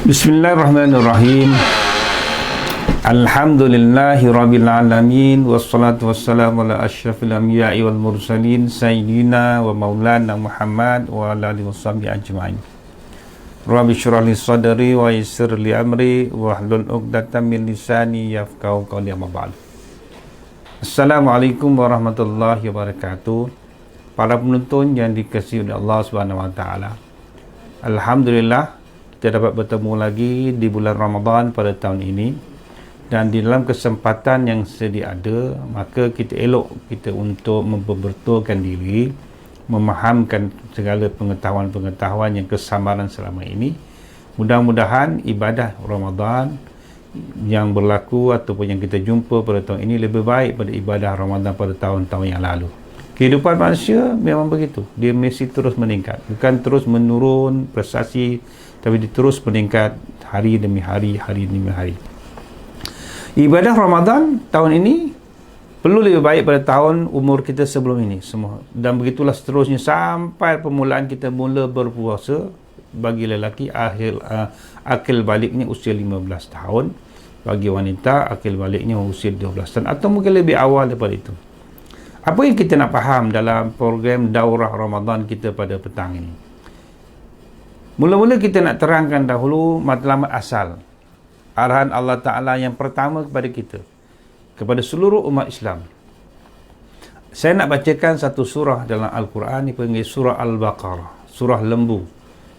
Bismillahirrahmanirrahim. Alhamdulillahi rabbil alamin, wassalatu wassalamu ala asyrafil anbiya'i wal mursalin sayyidina wa maulana Muhammad wa ala alihi washabihi ajma'in. Rabbi shrah li sadri wa yassir li amri wahlul 'uqdatam min lisani yafqahu qawli, amma ba'd. Assalamualaikum warahmatullahi wabarakatuh. Para penonton yang dikasihi oleh Allah Subhanahu wa taala. Alhamdulillah kita dapat bertemu lagi di bulan Ramadan pada tahun ini, dan di dalam kesempatan yang sedia ada, maka kita elok kita untuk memperbetulkan diri, memahamkan segala pengetahuan-pengetahuan yang kesamaran selama ini. Mudah-mudahan ibadah Ramadan yang berlaku ataupun yang kita jumpa pada tahun ini lebih baik pada ibadah Ramadan pada tahun-tahun yang lalu. Kehidupan manusia memang begitu, dia mesti terus meningkat, bukan terus menurun prestasi, tapi dia terus meningkat hari demi hari, hari demi hari. Ibadah Ramadan tahun ini perlu lebih baik pada tahun umur kita sebelum ini semua, dan begitulah seterusnya sampai permulaan kita mula berpuasa. Bagi lelaki akil baliknya usia 15 tahun, bagi wanita akil baliknya usia 12 tahun, atau mungkin lebih awal daripada itu. Apa yang kita nak faham dalam program daurah Ramadan kita pada petang ini? Mula-mula kita nak terangkan dahulu matlamat asal, arahan Allah Ta'ala yang pertama kepada kita, kepada seluruh umat Islam. Saya nak bacakan satu surah dalam Al-Quran, dipanggil surah Al-Baqarah, surah lembu.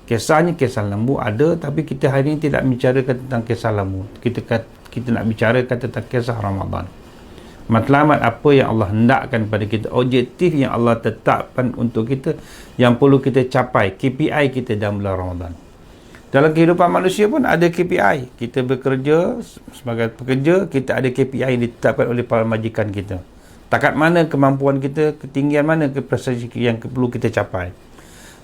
Kisahnya kisah lembu ada, tapi kita hari ini tidak bicarakan tentang kisah lembu. Kita nak bicarakan tentang kisah Ramadan. Matlamat apa yang Allah hendakkan pada kita, objektif yang Allah tetapkan untuk kita, yang perlu kita capai, KPI kita dalam bulan Ramadan. Dalam kehidupan manusia pun ada KPI. Kita bekerja sebagai pekerja, kita ada KPI yang ditetapkan oleh para majikan kita. Takat mana kemampuan kita, ketinggian mana prestasi yang perlu kita capai.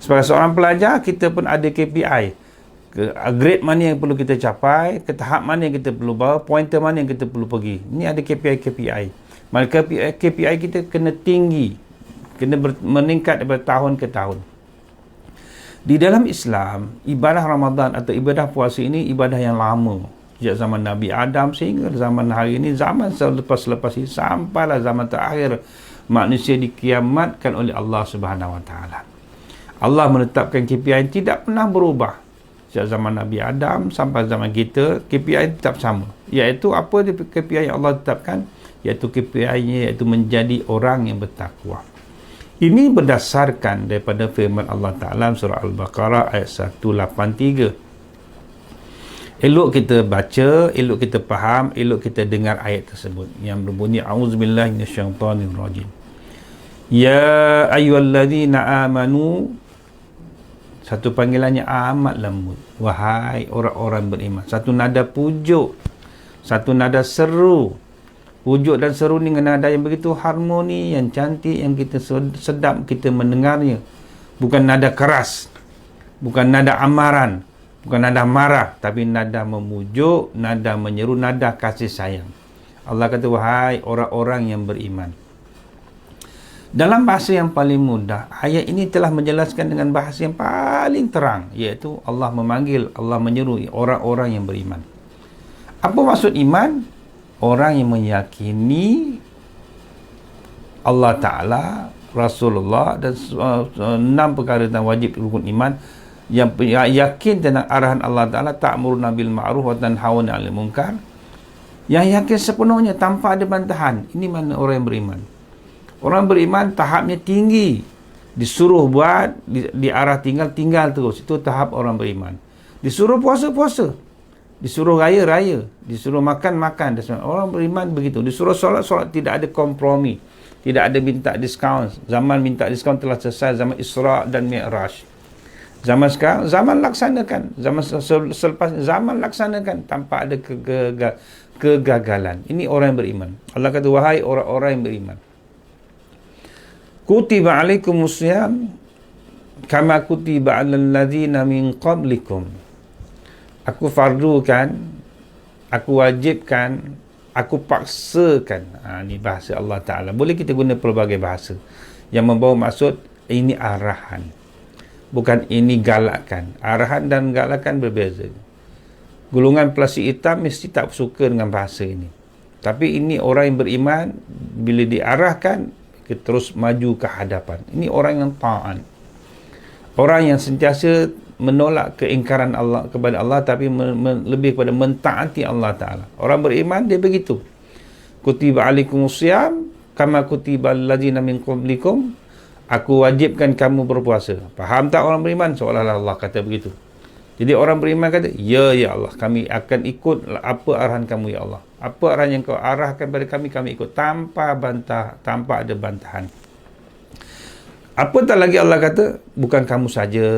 Sebagai seorang pelajar, kita pun ada KPI. Grade mana yang perlu kita capai, ke tahap mana yang kita perlu bawa, pointer mana yang kita perlu pergi. Ini ada KPI. Maka KPI kita kena tinggi, kena meningkat daripada tahun ke tahun. Di dalam Islam, ibadah Ramadan atau ibadah puasa ini ibadah yang lama. Sejak zaman Nabi Adam sehingga zaman hari ini, zaman selepas ini, sampailah zaman terakhir manusia dikiamatkan oleh Allah Subhanahu wa taala. Allah menetapkan KPI yang tidak pernah berubah. Sejak zaman Nabi Adam sampai zaman kita, KPI tetap sama. Iaitu apa KPI yang Allah tetapkan? Iaitu KPI-nya iaitu menjadi orang yang bertakwa. Ini berdasarkan daripada firman Allah Ta'ala surah Al-Baqarah ayat 183. Elok kita baca, elok kita faham, elok kita dengar ayat tersebut yang berbunyi A'udzubillahi minasyaitonirrajim. Ya ayyuhalladzina amanu, satu panggilannya amat lembut, wahai orang-orang beriman. Satu nada pujuk, satu nada seru. Pujuk dan seru ni dengan nada yang begitu harmoni, yang cantik, yang kita sedap kita mendengarnya. Bukan nada keras, bukan nada amaran, bukan nada marah, tapi nada memujuk, nada menyeru, nada kasih sayang. Allah kata, wahai orang-orang yang beriman. Dalam bahasa yang paling mudah, ayat ini telah menjelaskan dengan bahasa yang paling terang, iaitu Allah memanggil, Allah menyeru orang-orang yang beriman. Apa maksud iman? Orang yang meyakini Allah Ta'ala, Rasulullah dan 6 perkara tentang wajib rukun iman, yang yakin tentang arahan Allah Ta'ala, ta'muruna bil ma'ruf wa tanhauna 'anil munkar, yang yakin sepenuhnya tanpa ada bantahan. Ini mana orang yang beriman. Orang beriman tahapnya tinggi, disuruh buat, di arah tinggal terus. Itu tahap orang beriman. Disuruh puasa, disuruh raya, disuruh makan. Orang beriman begitu. Disuruh solat, tidak ada kompromi, tidak ada minta diskaun. Zaman minta diskaun telah selesai, zaman Isra dan Mi'raj. Zaman sekarang, zaman laksanakan. Zaman selepas, zaman laksanakan tanpa ada kegagalan. Ini orang yang beriman. Allah kata, wahai orang-orang yang beriman, kutiba alaikumus syiyam kama kutiba alal ladzina min qablikum. Aku fardukan, aku wajibkan, aku paksakan. Ini bahasa Allah Ta'ala. Boleh kita guna pelbagai bahasa yang membawa maksud ini arahan, bukan ini galakan. Arahan dan galakan berbeza. Golongan plastik hitam mesti tak suka dengan bahasa ini. Tapi ini orang yang beriman, bila diarahkan, terus maju ke hadapan. Ini orang yang taat. Orang yang sentiasa menolak keingkaran Allah kepada Allah, tapi lebih kepada mentaati Allah Ta'ala. Orang beriman, dia begitu. Kutiba alaikumusiyam, kama kutiba alladzina min qablikum. Aku wajibkan kamu berpuasa. Faham tak orang beriman? Seolah-olah Allah kata begitu. Jadi orang beriman kata, ya Allah, kami akan ikut apa arahan kamu ya Allah. Apa arahan yang kau arahkan pada kami ikut tanpa bantah, tanpa ada bantahan. Apa tak lagi Allah kata, bukan kamu saja.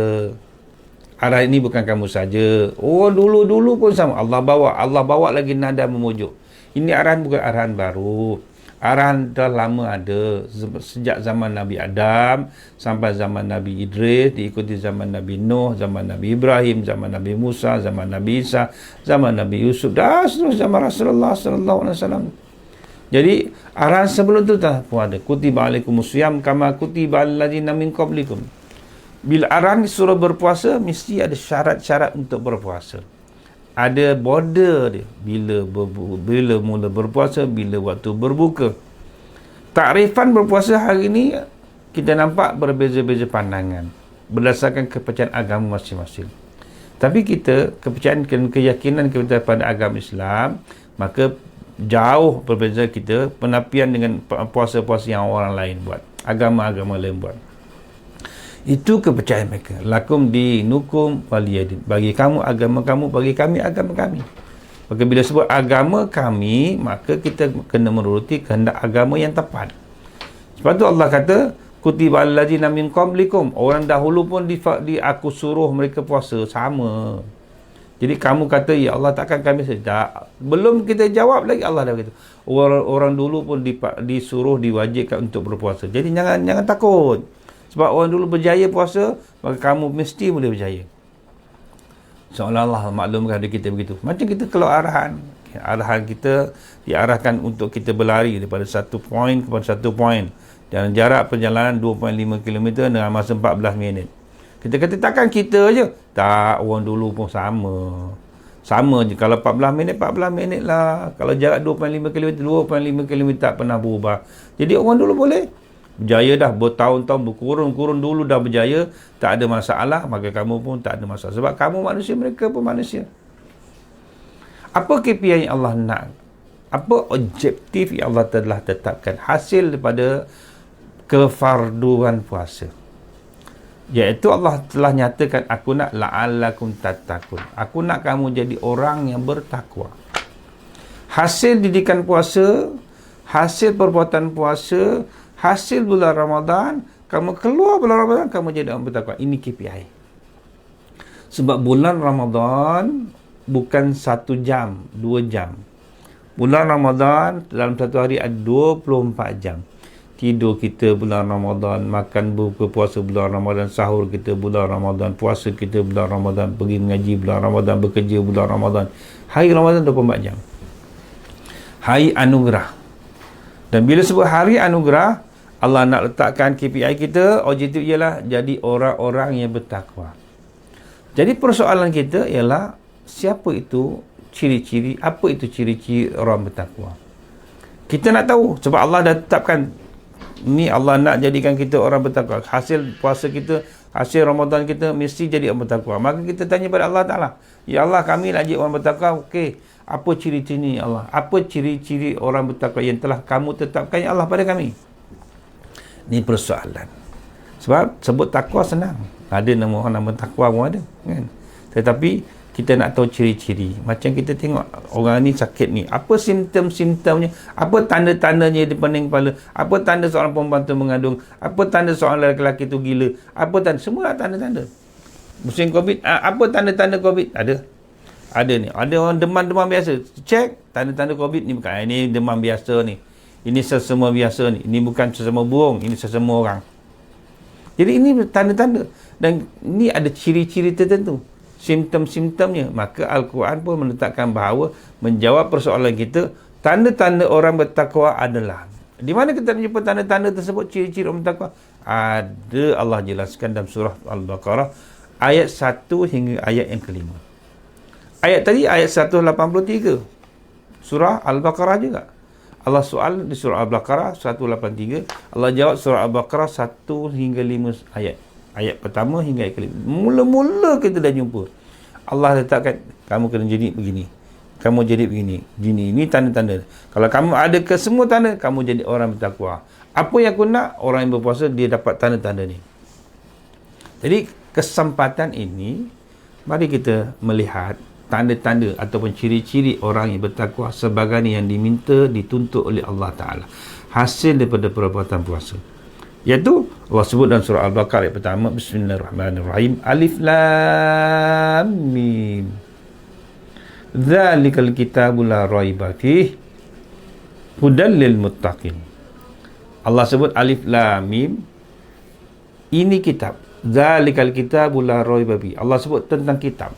Arahan ini bukan kamu saja. Oh, dulu pun sama. Allah bawa lagi nada memujuk. Ini arahan bukan arahan baru. Arahan dah lama ada, sejak zaman Nabi Adam sampai zaman Nabi Idris, diikuti zaman Nabi Nuh, zaman Nabi Ibrahim, zaman Nabi Musa, zaman Nabi Isa, zaman Nabi Yusuf, dah seterus zaman Rasulullah sallallahu alaihi wasallam. Jadi arahan sebelum itu dah pun ada. Kutiba alaikumusiyam kama kutiba alladzina min qablikum. Bila arahan suruh berpuasa, mesti ada syarat-syarat untuk berpuasa. Ada border dia, bila mula berpuasa, bila waktu berbuka. Takrifan berpuasa hari ini kita nampak berbeza-beza pandangan berdasarkan kepercayaan agama masing-masing. Tapi kita kepercayaan dan keyakinan kita pada agama Islam, maka jauh berbeza kita penapian dengan puasa-puasa yang orang lain buat, agama-agama lain buat. Itu kepercayaan mereka. Lakum dinukum waliyadin. Bagi kamu agama kamu, bagi kami agama kami. Maka bila sebut agama kami, maka kita kena menuruti kehendak agama yang tepat. Sebab tu Allah kata, kutiba alladzina min qablikum. Orang dahulu pun aku suruh mereka puasa sama. Jadi kamu kata, ya Allah takkan kami sedap. Belum kita jawab lagi Allah dah kata. Orang dulu pun disuruh, diwajibkan untuk berpuasa. Jadi jangan takut. Sebab orang dulu berjaya puasa, maka kamu mesti boleh berjaya. Seolah-olah maklum kepada kita begitu. Macam kita kalau arahan kita diarahkan untuk kita berlari daripada satu poin kepada satu poin. Dan jarak perjalanan 2.5 km dengan masa 14 minit. Kita kata takkan kita je. Tak, orang dulu pun sama. Sama je. Kalau 14 minit lah. Kalau jarak 2.5 km tak pernah berubah. Jadi orang dulu boleh. Berjaya dah bertahun-tahun, berkurun-kurun dulu dah berjaya, tak ada masalah, maka kamu pun tak ada masalah. Sebab kamu manusia, mereka pun manusia. Apa KPI yang Allah nak? Apa objektif yang Allah telah tetapkan? Hasil daripada kefarduan puasa. Iaitu Allah telah nyatakan, aku nak la'allakum tattaqun. Aku nak kamu jadi orang yang bertakwa. Hasil didikan puasa, hasil perbuatan puasa, hasil bulan Ramadan, kamu keluar bulan Ramadan, kamu jadi orang bertakwa. Ini KPI. Sebab bulan Ramadan bukan 1 jam, 2 jam. Bulan Ramadan dalam satu hari ada 24 jam. Tidur kita bulan Ramadan, makan buka puasa bulan Ramadan, sahur kita bulan Ramadan, puasa kita bulan Ramadan, pergi mengaji bulan Ramadan, bekerja bulan Ramadan. Hari Ramadan 24 jam. Hari anugerah. Dan bila sebut hari anugerah, Allah nak letakkan KPI kita, objektif ialah jadi orang-orang yang bertakwa. Jadi persoalan kita ialah siapa itu ciri-ciri, apa itu ciri-ciri orang bertakwa. Kita nak tahu sebab Allah dah tetapkan ni, Allah nak jadikan kita orang bertakwa. Hasil puasa kita, hasil Ramadan kita mesti jadi orang bertakwa. Maka kita tanya pada Allah Ta'ala, ya Allah kami nak jadi orang bertakwa, okey, apa ciri-ciri Allah? Apa ciri-ciri orang bertakwa yang telah kamu tetapkan ya Allah pada kami? Ini persoalan. Sebab sebut takwa senang. Ada nama orang nama takwa pun ada, kan? Tetapi kita nak tahu ciri-ciri. Macam kita tengok orang ni sakit ni, apa simptom-simptomnya, apa tanda-tandanya di pening kepala, apa tanda seorang perempuan tu mengandung, apa tanda seorang lelaki tu gila, apa tanda, semua tanda-tanda. Musim Covid, apa tanda-tanda Covid? Ada ni. Ada orang demam-demam biasa. Cek tanda-tanda Covid ni bukan. Ini demam biasa ni. Ini sesama biasa ni. Ini bukan sesama burung. Ini sesama orang. Jadi ini tanda-tanda. Dan ini ada ciri-ciri tertentu. Simptom-simptomnya. Maka Al-Quran pun menetapkan bahawa menjawab persoalan kita, tanda-tanda orang bertakwa adalah. Di mana kita jumpa tanda-tanda tersebut, ciri-ciri orang bertakwa? Ada, Allah jelaskan dalam surah Al-Baqarah ayat 1 hingga ayat yang kelima. Ayat tadi ayat 183 surah Al-Baqarah juga. Allah soal di surah Al-Baqarah 183, Allah jawab surah Al-Baqarah 1 hingga 5 ayat. Ayat pertama hingga ayat kelima. Mula-mula kita dah jumpa. Allah letakkan kamu kena jadi begini. Kamu jadi begini. Ini tanda-tanda. Kalau kamu ada ke semua tanda, kamu jadi orang bertakwa. Apa yang aku nak, orang yang berpuasa dia dapat tanda-tanda ni. Jadi kesempatan ini mari kita melihat tanda-tanda ataupun ciri-ciri orang yang bertakwa sebagaimana yang diminta, dituntut oleh Allah Ta'ala. Hasil daripada perbuatan puasa. Iaitu Allah sebut dalam surah Al-Baqarah ayat pertama, Bismillahirrahmanirrahim. Alif Lam Mim. Dzalikal kitabu la raiba fih hudal lil muttaqin. Allah sebut Alif Lam Mim. Ini kitab. Dzalikal kitabu la raiba fih. Allah sebut tentang kitab.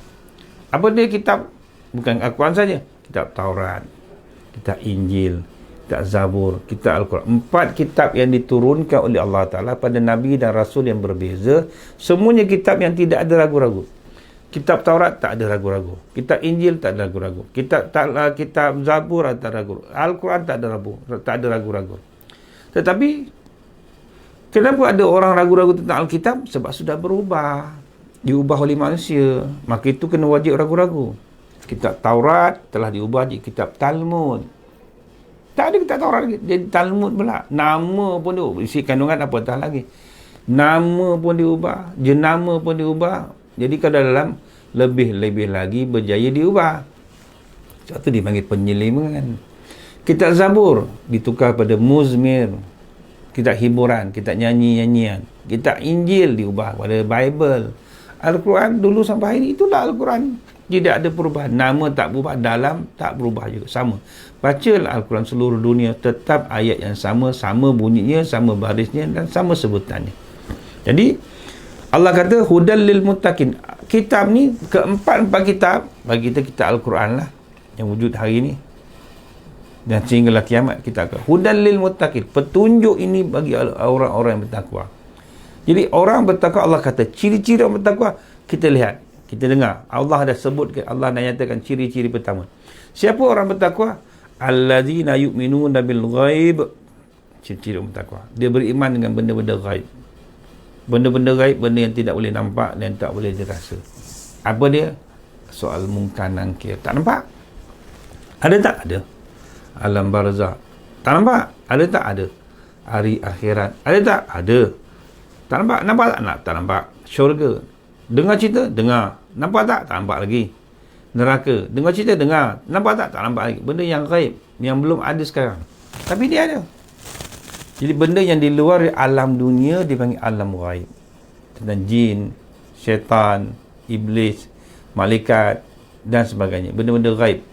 Apa dia kitab? Bukan Al-Quran saja. Kitab Taurat, kitab Injil, kitab Zabur, kitab Al-Quran. 4 kitab yang diturunkan oleh Allah Ta'ala pada Nabi dan Rasul yang berbeza. Semuanya kitab yang tidak ada ragu-ragu. Kitab Taurat tak ada ragu-ragu. Kitab Injil tak ada ragu-ragu. Kitab Zabur tak ada ragu-ragu. Al-Quran tak ada ragu-ragu. Tetapi kenapa ada orang ragu-ragu tentang Alkitab? Sebab sudah berubah. Diubah oleh manusia. Maka itu kena wajib ragu-ragu. Kitab Taurat telah diubah jadi kitab Talmud. Tak ada kitab Taurat lagi. Jadi Talmud pula. Nama pun diubah. Isi kandungan apa tak lagi. Nama pun diubah. Jenama pun diubah. Jadi kalau dalam lebih-lebih lagi berjaya diubah. Sebab itu dipanggil penyelimangan. Kitab Zabur ditukar pada Muzmir. Kitab hiburan. Kitab nyanyi-nyanyian. Kitab Injil diubah pada Bible. Al-Quran dulu sampai hari ini itulah Al-Quran. Tidak ada perubahan. Nama tak berubah, dalam tak berubah juga. Sama. Bacalah Al-Quran seluruh dunia. Tetap ayat yang sama. Sama bunyinya, sama barisnya dan sama sebutannya. Jadi Allah kata hudal lil muttaqin. Kitab ni keempat kitab. Bagi kita kitab Al-Quran lah yang wujud hari ini. Dan sehinggalah kiamat kita akan hudal lil muttaqin. Petunjuk ini bagi orang-orang yang bertakwa. Jadi orang bertakwa, Allah kata ciri-ciri orang bertakwa, kita lihat, kita dengar. Allah dah sebut, Allah dah nyatakan ciri-ciri pertama. Siapa orang bertakwa? Alladzina yu'minuna bil ghaib. Ciri-ciri orang bertakwa. Dia beriman dengan benda-benda ghaib. Benda-benda ghaib, benda yang tidak boleh nampak dan tak boleh dirasa. Apa dia? Soal mungkar nangkir. Tak nampak? Ada tak? Ada. Alam barzakh. Tak nampak? Ada tak? Ada. Hari akhirat. Ada tak? Ada. Tak nampak? Nampak tak? Tak nampak. Syurga. Dengar cerita? Dengar. Nampak tak? Tak nampak lagi. Neraka. Dengar cerita? Dengar. Nampak tak? Tak nampak lagi. Benda yang gaib. Yang belum ada sekarang. Tapi dia ada. Jadi benda yang di luar alam dunia dipanggil alam gaib. Tentang jin, syaitan, iblis, malaikat dan sebagainya. Benda-benda gaib.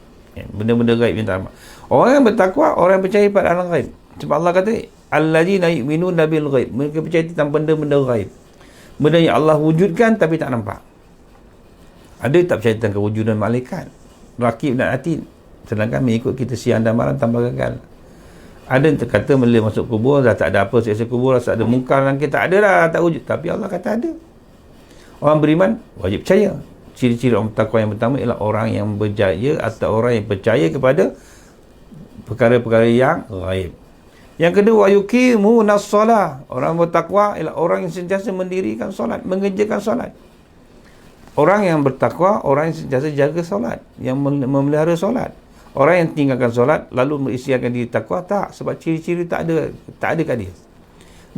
Benda-benda gaib yang tak nampak. Orang yang bertakwa, orang yang percaya pada alam gaib. Sebab Allah kata alladzina yu'minuna bil ghaib. Mereka percaya tentang benda-benda ghaib. Benda yang Allah wujudkan tapi tak nampak. Ada tak percaya tentang kewujudan malaikat, Raqib dan Atid, sedangkan mengikut kita siang dan malam tanpa gagal. Ada yang kata bila masuk kubur dah tak ada apa, siksa kubur rasa ada mungkar dan kita ada dah tak wujud. Tapi Allah kata ada. Orang beriman wajib percaya. Ciri-ciri orang bertakwa yang pertama ialah orang yang berjaya atau orang yang percaya kepada perkara-perkara yang ghaib. Yang kedua, yuqimunas solah. Orang bertakwa ialah orang yang sentiasa mendirikan solat, mengerjakan solat. Orang yang bertakwa, orang yang sentiasa jaga solat, yang memelihara solat. Orang yang tinggalkan solat lalu berisiakan diri takwa, tak, sebab ciri-ciri tak ada kat dia.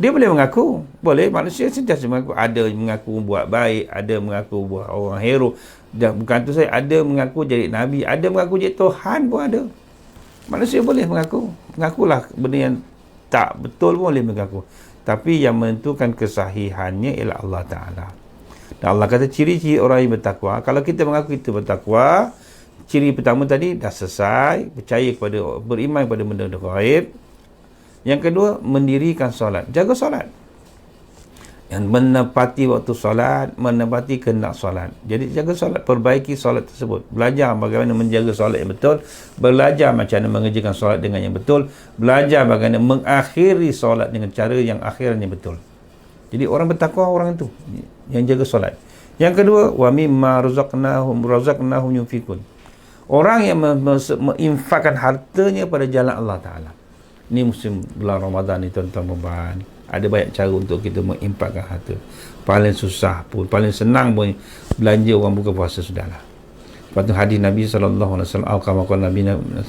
Dia boleh mengaku, boleh, manusia sentiasa mengaku, ada mengaku buat baik, ada mengaku buat orang hero. Dan bukan tu saya, ada mengaku jadi nabi, ada mengaku jadi Tuhan pun ada. Manusia boleh mengakulah benda yang tak betul pun boleh mengaku. Tapi yang menentukan kesahihannya ialah Allah Ta'ala. Dan Allah kata ciri-ciri orang yang bertakwa. Kalau kita mengaku kita bertakwa, ciri pertama tadi dah selesai. Percaya kepada, beriman kepada benda-benda ghaib. Yang kedua, mendirikan solat. Jaga solat. Yang menepati waktu solat, menepati kehendak solat. Jadi jaga solat, perbaiki solat tersebut. Belajar bagaimana menjaga solat yang betul. Belajar macam mana mengerjakan solat dengan yang betul. Belajar bagaimana mengakhiri solat dengan cara yang akhiran yang betul. Jadi orang bertakwa orang itu yang jaga solat. Yang kedua, wa mimma razaqnahum yunfikun. Orang yang menginfakkan hartanya pada jalan Allah Ta'ala. Ini musim bulan Ramadan ni tuan-tuan. Ada banyak cara untuk kita menginfakkan harta. Paling susah pun, paling senang pun belanja orang buka puasa sudahlah. Lepas tu hadis Nabi SAW, Nabi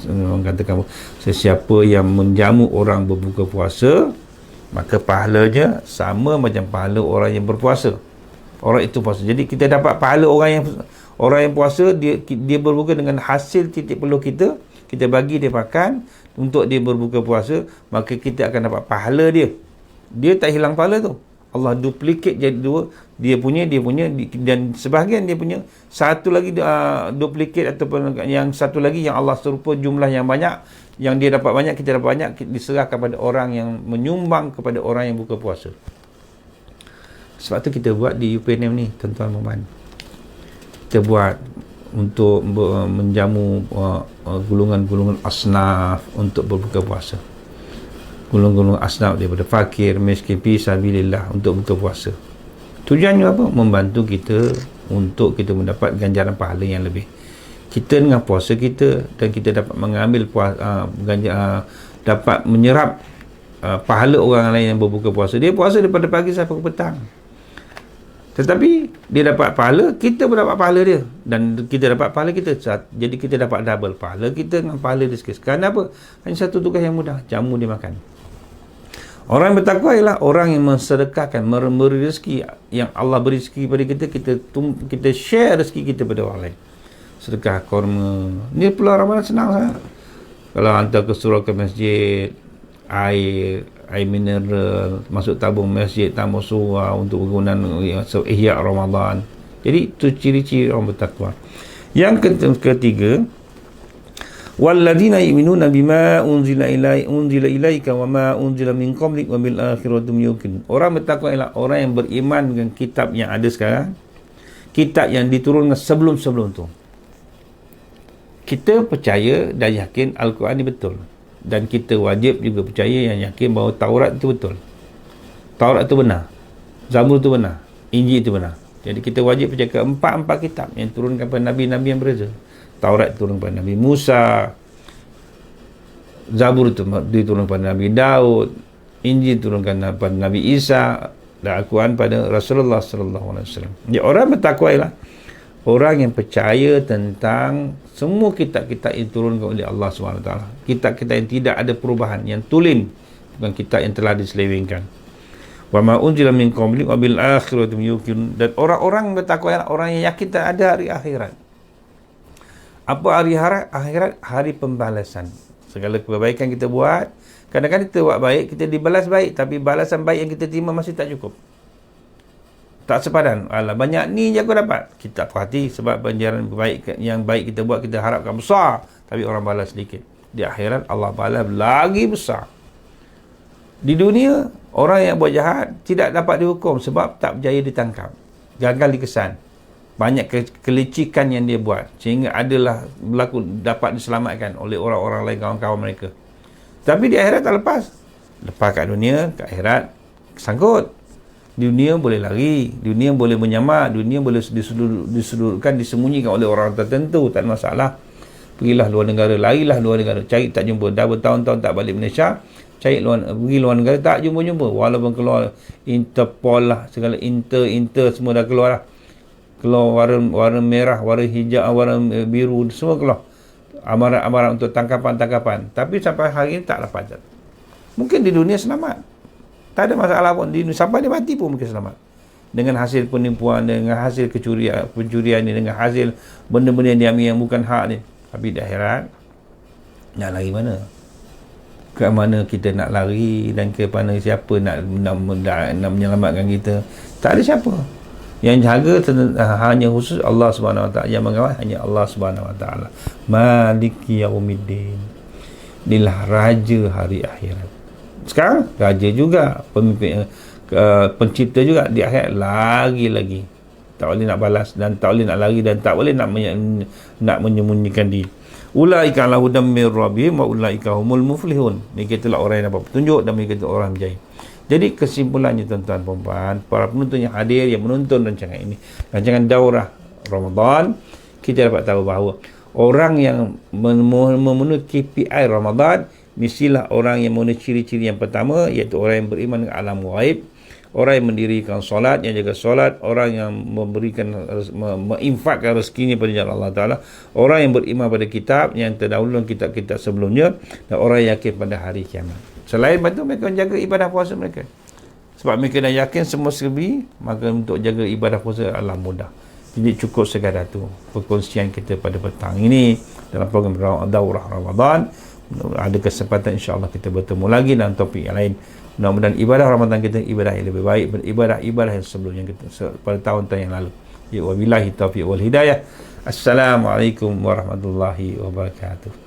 mengatakan, sesiapa yang menjamu orang berbuka puasa, maka pahalanya sama macam pahala orang yang berpuasa. Orang itu puasa. Jadi kita dapat pahala orang yang puasa, dia berbuka dengan hasil titik peluh kita bagi dia makan untuk dia berbuka puasa, maka kita akan dapat pahala dia tak hilang pahala tu. Allah duplicate jadi dua, dia punya dan sebahagian dia punya, satu lagi duplicate ataupun yang satu lagi yang Allah serupa jumlah yang banyak, yang dia dapat banyak, kita dapat banyak, diserahkan kepada orang yang menyumbang kepada orang yang buka puasa. Sebab tu kita buat di UPNM ni tuan-tuan puan. Kita buat untuk menjamu golongan-golongan asnaf untuk berbuka puasa. Golongan-golongan asnaf daripada fakir, miskin, fisabilillah untuk buka puasa. Tujuannya apa? Membantu kita untuk kita mendapat ganjaran pahala yang lebih. Kita dengan puasa kita, dan kita dapat mengambil dapat menyerap pahala orang lain yang berbuka puasa. Dia puasa daripada pagi sampai ke petang. Tetapi dia dapat pahala, kita pun dapat pahala dia, dan kita dapat pahala kita. Jadi kita dapat double pahala kita dengan pahala dia sekali. Kerana apa? Hanya satu tugas yang mudah, jamu dia makan. Orang yang bertakwa ialah orang yang mensedekahkan, memberi rezeki yang Allah beri rezeki kepada kita share rezeki kita pada orang lain. Sedekah korma. Ni pula Ramadan senang sangat. Kalau hantar ke surau ke masjid, air mineral, masuk tabung masjid, tambah surah untuk penggunaan ihya Ramadan. Jadi itu ciri-ciri orang bertakwa. Yang ketiga, walladzina yu'minuna bima unzila ilaika wa ma unzila min qablik wa bil akhirati hum yuqinun. Orang bertakwa ialah orang yang beriman dengan kitab yang ada sekarang, kitab yang diturunkan sebelum-sebelum tu. Kita percaya dan yakin Al-Quran ni betul, dan kita wajib juga percaya yang yakin bahawa Taurat itu betul. Taurat itu benar, Zabur itu benar, Injil itu benar. Jadi kita wajib percaya ke empat kitab yang turunkan kepada Nabi-Nabi yang berbeza. Taurat turun kepada Nabi Musa, Zabur itu diturunkan kepada Nabi Daud, Injil turunkan kepada Nabi Isa, dan Al-Quran pada Rasulullah SAW. Jadi orang bertakwa ialah orang yang percaya tentang semua kitab-kitab yang turunkan oleh Allah SWT. Kitab-kitab yang tidak ada perubahan, yang tulen, bukan kitab yang telah diselewengkan. Wa ma unzila min qablik wa bil akhirati hum yuqinun. Dan orang-orang bertakwa ialah orang yang yakin tak ada hari akhirat. Apa hari akhirat? Hari pembalasan. Segala kebaikan kita buat, kadang-kadang kita buat baik, kita dibalas baik, tapi balasan baik yang kita terima masih tak cukup, tak sepadan. Alah, banyak ni je aku dapat. Kita puas hati sebab ganjaran yang baik kita buat, kita harapkan besar, tapi orang balas sedikit. Di akhirat Allah balas lagi besar. Di dunia, orang yang buat jahat tidak dapat dihukum sebab tak berjaya ditangkap, gagal dikesan. Banyak kelicikan yang dia buat sehingga adalah dapat diselamatkan oleh orang-orang lain, kawan-kawan mereka. Tapi di akhirat tak lepas kat dunia, kat akhirat sangkut. Dunia boleh lari, dunia boleh menyamar, dunia boleh disudutkan, disembunyikan oleh orang tertentu, tak ada masalah. Pergilah luar negara, larilah luar negara, cari tak jumpa, dah bertahun-tahun tak balik Malaysia, pergi luar negara tak jumpa, walaupun keluar Interpol lah, segala inter semua dah keluar lah. Keluar warna merah, warna hijau, warna biru, semua keluar amaran untuk tangkapan. Tapi sampai hari ini tak dapat. Mungkin di dunia selamat, tak ada masalah pun. Sampai dia mati pun mungkin selamat. Dengan hasil penipuan, dengan hasil pencurian ni, dengan hasil benda-benda yang diambil yang bukan hak ni. Tapi di akhirat, nak lari mana? Ke mana kita nak lari, dan ke mana siapa nak menyelamatkan kita? Tak ada siapa. Yang jaga hanya khusus Allah SWT. Yang mengawal hanya Allah SWT. Maliki yaumiddin. Inilah raja hari akhirat. Sekarang raja juga, pemimpin, pencipta juga. Di akhirat lagi-lagi tak boleh nak balas, dan tak boleh nak lari, dan tak boleh nak menyembunyikan diri. Ulaika ala hudam min rabbihim wa ulaika humul muflihun. Mereka itulah orang yang dapat petunjuk, dan mereka itu orang berjaya. Jadi kesimpulannya tuan-tuan dan puan, para penonton yang hadir, yang menonton rancangan ini, rancangan daurah Ramadan, kita dapat tahu bahawa orang yang memenuhi KPI Ramadan, mestilah orang yang memenuhi ciri-ciri yang pertama, iaitu orang yang beriman dengan alam ghaib, orang yang mendirikan solat, yang jaga solat, orang yang memberikan, menginfakkan rezekinya pada jalan Allah Ta'ala, orang yang beriman pada kitab, yang terdahulu kitab-kitab sebelumnya, dan orang yang yakin pada hari kiamat. Selain itu, mereka menjaga ibadah puasa mereka. Sebab mereka dah yakin semua serbi, maka untuk jaga ibadah puasa adalah mudah. Jadi cukup sekadar itu perkongsian kita pada petang ini dalam program Daurah Ramadan. Ada kesempatan insya-Allah kita bertemu lagi dalam topik yang lain. Mudah-mudahan ibadah Ramadan kita ibadah yang lebih baik daripada ibadah yang sebelumnya kita pada tahun-tahun yang lalu. Ya wabillahi taufiq wal hidayah. Assalamualaikum warahmatullahi wabarakatuh.